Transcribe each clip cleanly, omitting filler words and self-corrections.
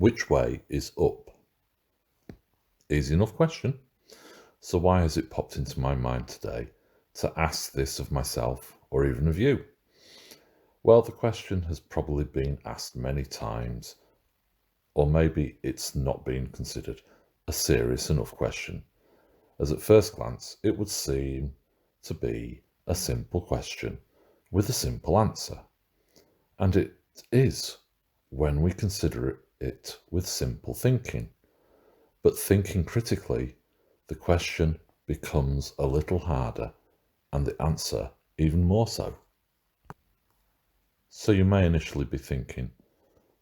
Which way is up? Easy enough question. So why has it popped into my mind today to ask this of myself or even of you? Well, the question has probably been asked many times, or maybe it's not been considered a serious enough question, as at first glance it would seem to be a simple question with a simple answer. And it is when we consider it with simple thinking. But thinking critically, the question becomes a little harder and the answer even more so. So you may initially be thinking,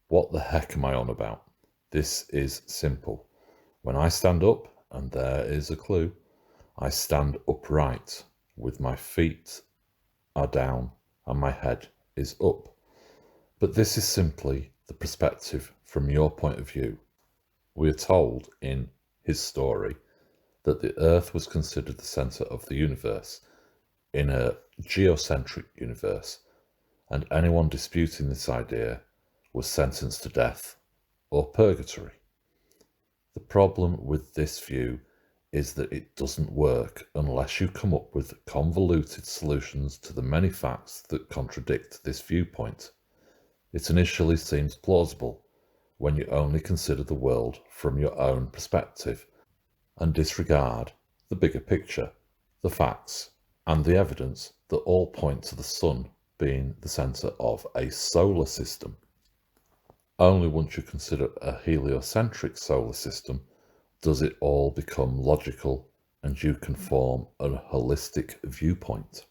what the heck am I on about? This is simple. When I stand up, and there is a clue, I stand upright with my feet are down and my head is up. But this is simply the perspective from your point of view. We are told in his story that the Earth was considered the centre of the universe in a geocentric universe, and anyone disputing this idea was sentenced to death or purgatory. The problem with this view is that it doesn't work unless you come up with convoluted solutions to the many facts that contradict this viewpoint. It initially seems plausible when you only consider the world from your own perspective and disregard the bigger picture, the facts, and the evidence that all point to the sun being the centre of a solar system. Only once you consider a heliocentric solar system does it all become logical and you can form a holistic viewpoint.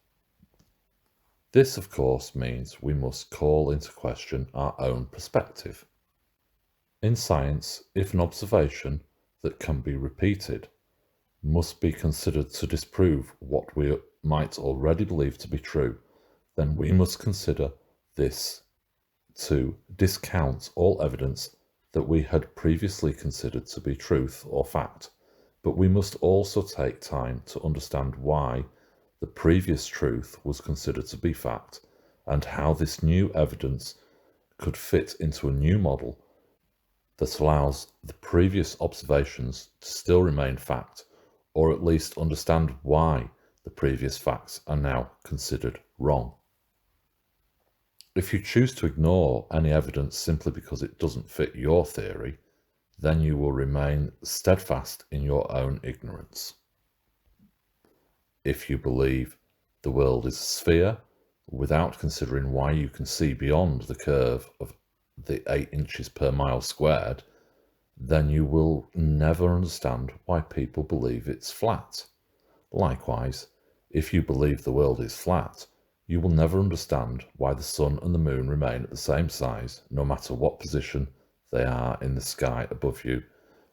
This, of course, means we must call into question our own perspective. In science, if an observation that can be repeated must be considered to disprove what we might already believe to be true, then we must consider this to discount all evidence that we had previously considered to be truth or fact, but we must also take time to understand why the previous truth was considered to be fact and how this new evidence could fit into a new model that allows the previous observations to still remain fact, or at least understand why the previous facts are now considered wrong. If you choose to ignore any evidence simply because it doesn't fit your theory, then you will remain steadfast in your own ignorance. If you believe the world is a sphere, without considering why you can see beyond the curve of the 8 inches per mile squared, then you will never understand why people believe it's flat. Likewise, if you believe the world is flat, you will never understand why the sun and the moon remain at the same size, no matter what position they are in the sky above you,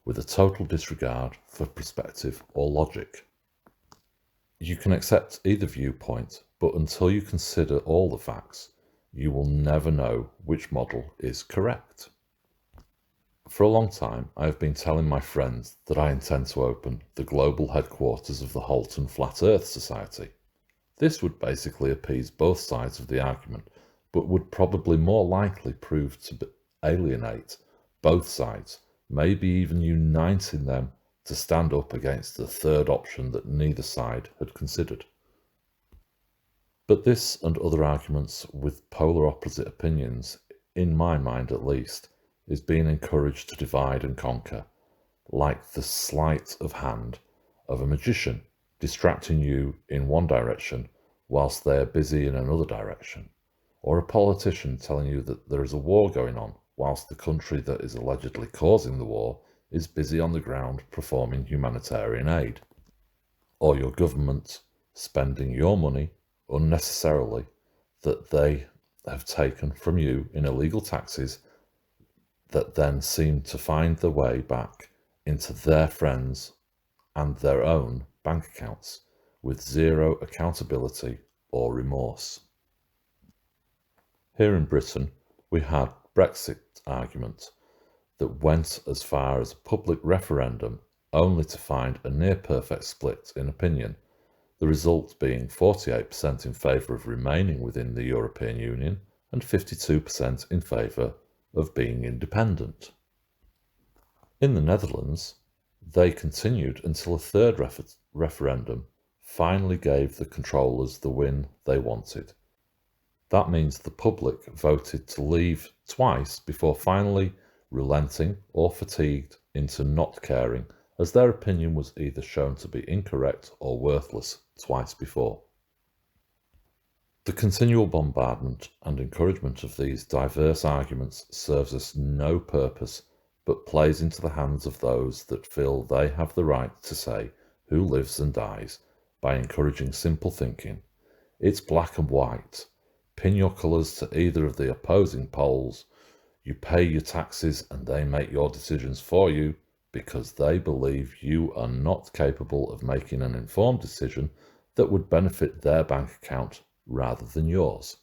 with a total disregard for perspective or logic. You can accept either viewpoint, but until you consider all the facts, you will never know which model is correct. For a long time, I have been telling my friends that I intend to open the global headquarters of the Halton Flat Earth Society. This would basically appease both sides of the argument, but would probably more likely prove to alienate both sides, maybe even uniting them to stand up against the third option that neither side had considered. But this and other arguments with polar opposite opinions, in my mind at least, is being encouraged to divide and conquer, like the sleight of hand of a magician distracting you in one direction whilst they are busy in another direction, or a politician telling you that there is a war going on whilst the country that is allegedly causing the war is busy on the ground performing humanitarian aid, or your government spending your money unnecessarily that they have taken from you in illegal taxes that then seem to find their way back into their friends and their own bank accounts with zero accountability or remorse. Here in Britain, we had Brexit argument that went as far as a public referendum only to find a near-perfect split in opinion, the result being 48% in favour of remaining within the European Union and 52% in favour of being independent. In the Netherlands, they continued until a third referendum finally gave the controllers the win they wanted. That means the public voted to leave twice before finally relenting or fatigued into not caring, as their opinion was either shown to be incorrect or worthless twice before. The continual bombardment and encouragement of these diverse arguments serves us no purpose, but plays into the hands of those that feel they have the right to say who lives and dies by encouraging simple thinking. It's black and white. Pin your colours to either of the opposing poles. You pay your taxes and they make your decisions for you because they believe you are not capable of making an informed decision that would benefit their bank account rather than yours.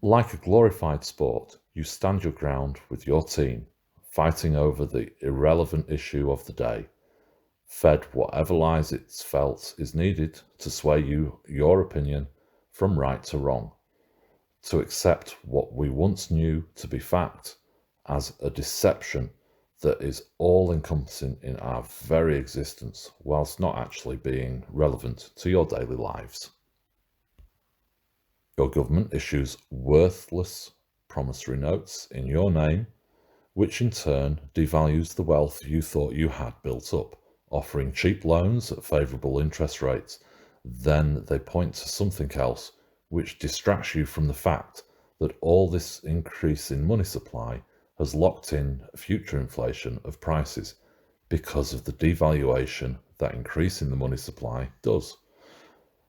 Like a glorified sport, you stand your ground with your team, fighting over the irrelevant issue of the day, fed whatever lies it's felt is needed to sway your opinion from right to wrong, to accept what we once knew to be fact as a deception that is all-encompassing in our very existence, whilst not actually being relevant to your daily lives. Your government issues worthless promissory notes in your name, which in turn devalues the wealth you thought you had built up, offering cheap loans at favourable interest rates. Then they point to something else, which distracts you from the fact that all this increase in money supply has locked in future inflation of prices because of the devaluation that increase in the money supply does.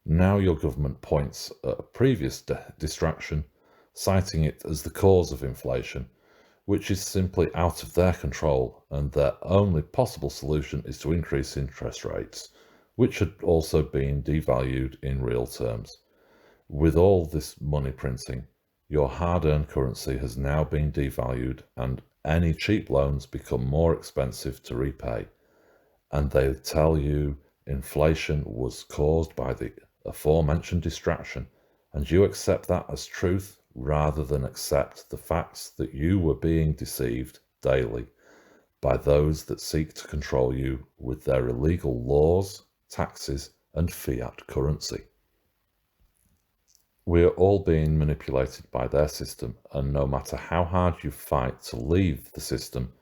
Now your government points at a previous distraction, citing it as the cause of inflation, which is simply out of their control, and their only possible solution is to increase interest rates, which had also been devalued in real terms. With all this money printing, your hard-earned currency has now been devalued, and any cheap loans become more expensive to repay. And they tell you inflation was caused by the aforementioned distraction, and you accept that as truth rather than accept the facts that you were being deceived daily by those that seek to control you with their illegal laws, taxes, and fiat currency. We are all being manipulated by their system, and no matter how hard you fight to leave the system,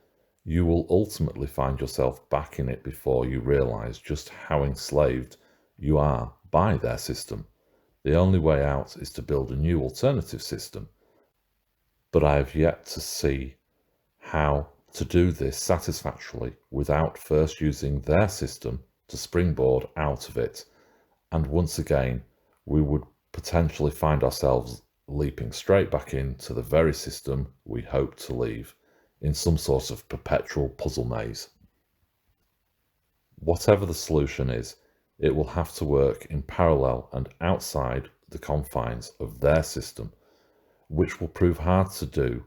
you will ultimately find yourself back in it before you realise just how enslaved you are by their system. The only way out is to build a new alternative system, but I have yet to see how to do this satisfactorily without first using their system to springboard out of it, and once again we would potentially find ourselves leaping straight back into the very system we hoped to leave, in some sort of perpetual puzzle maze. Whatever the solution is, it will have to work in parallel and outside the confines of their system, which will prove hard to do,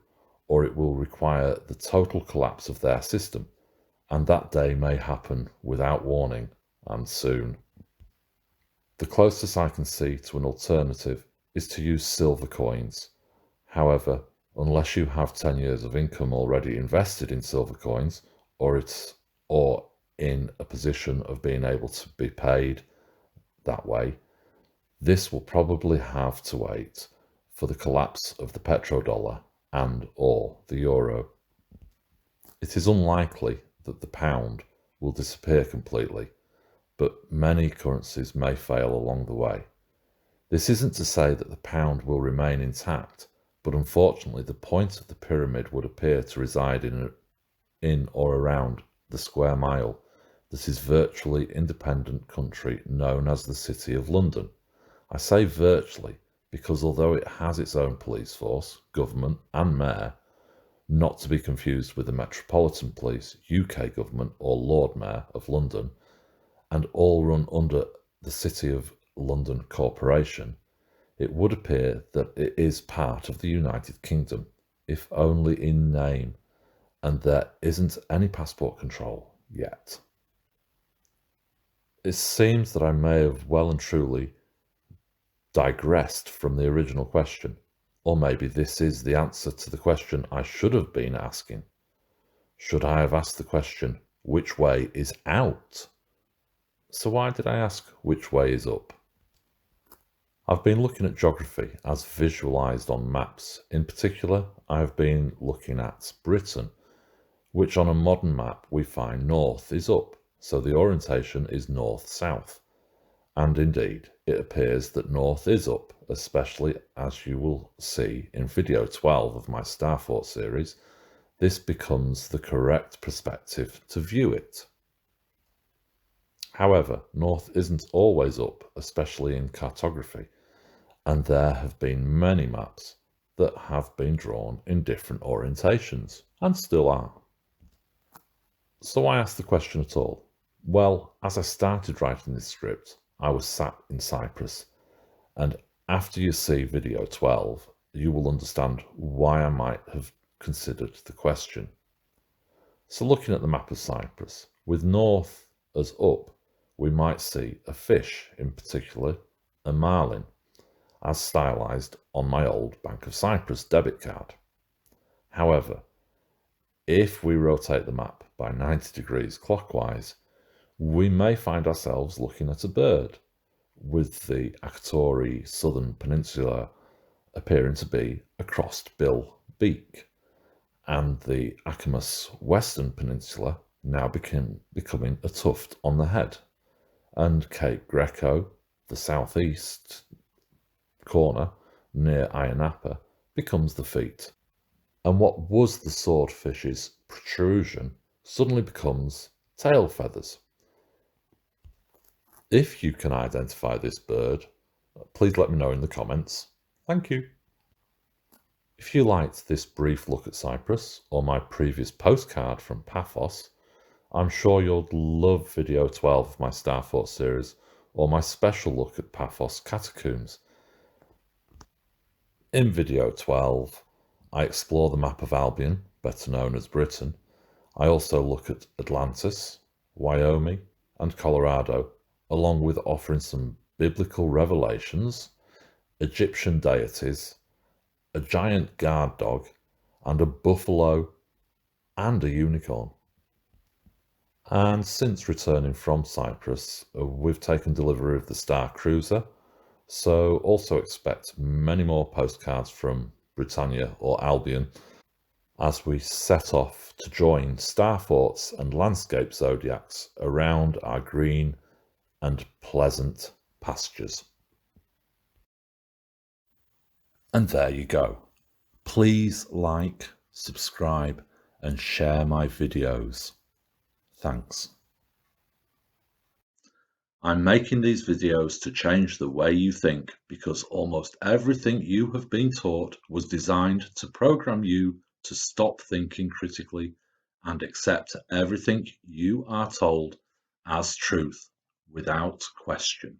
or it will require the total collapse of their system, and that day may happen without warning, and soon. The closest I can see to an alternative is to use silver coins. However, unless you have 10 years of income already invested in silver coins, or in a position of being able to be paid that way, this will probably have to wait for the collapse of the petrodollar and or the euro. It is unlikely that the pound will disappear completely, but many currencies may fail along the way. This isn't to say that the pound will remain intact, but unfortunately the point of the pyramid would appear to reside in or around the square mile that is virtually independent country known as the City of London. I say virtually because although it has its own police force, government and mayor, not to be confused with the Metropolitan Police, UK government or Lord Mayor of London, and all run under the City of London Corporation, it would appear that it is part of the United Kingdom, if only in name, and there isn't any passport control yet. It seems that I may have well and truly digressed from the original question, or maybe this is the answer to the question I should have been asking. Should I have asked the question, which way is out? So why did I ask which way is up? I've been looking at geography as visualised on maps. In particular, I've been looking at Britain, which on a modern map we find north is up, so the orientation is north-south. And indeed, it appears that north is up, especially as you will see in video 12 of my Starfort series. This becomes the correct perspective to view it. However, north isn't always up, especially in cartography, and there have been many maps that have been drawn in different orientations, and still are. So why ask the question at all? Well, as I started writing this script, I was sat in Cyprus, and after you see video 12, you will understand why I might have considered the question. So looking at the map of Cyprus, with north as up, we might see a fish, in particular a marlin, as stylised on my old Bank of Cyprus debit card. However, if we rotate the map by 90 degrees clockwise, we may find ourselves looking at a bird, with the Acatori Southern Peninsula appearing to be a crossed bill beak, and the Acamus Western Peninsula now becoming a tuft on the head, and Cape Greco, the southeast corner near Ayia Napa, becomes the feet. And what was the swordfish's protrusion suddenly becomes tail feathers. If you can identify this bird, please let me know in the comments. Thank you. If you liked this brief look at Cyprus, or my previous postcard from Paphos, I'm sure you'll love video 12 of my Starfort series, or my special look at Paphos catacombs. In video 12, I explore the map of Albion, better known as Britain. I also look at Atlantis, Wyoming, and Colorado, along with offering some biblical revelations, Egyptian deities, a giant guard dog, and a buffalo and a unicorn. And since returning from Cyprus, we've taken delivery of the Star Cruiser, so also expect many more postcards from Britannia or Albion as we set off to join starforts and landscape zodiacs around our green and pleasant pastures. And there you go. Please like, subscribe, and share my videos. Thanks. I'm making these videos to change the way you think, because almost everything you have been taught was designed to program you to stop thinking critically and accept everything you are told as truth without question.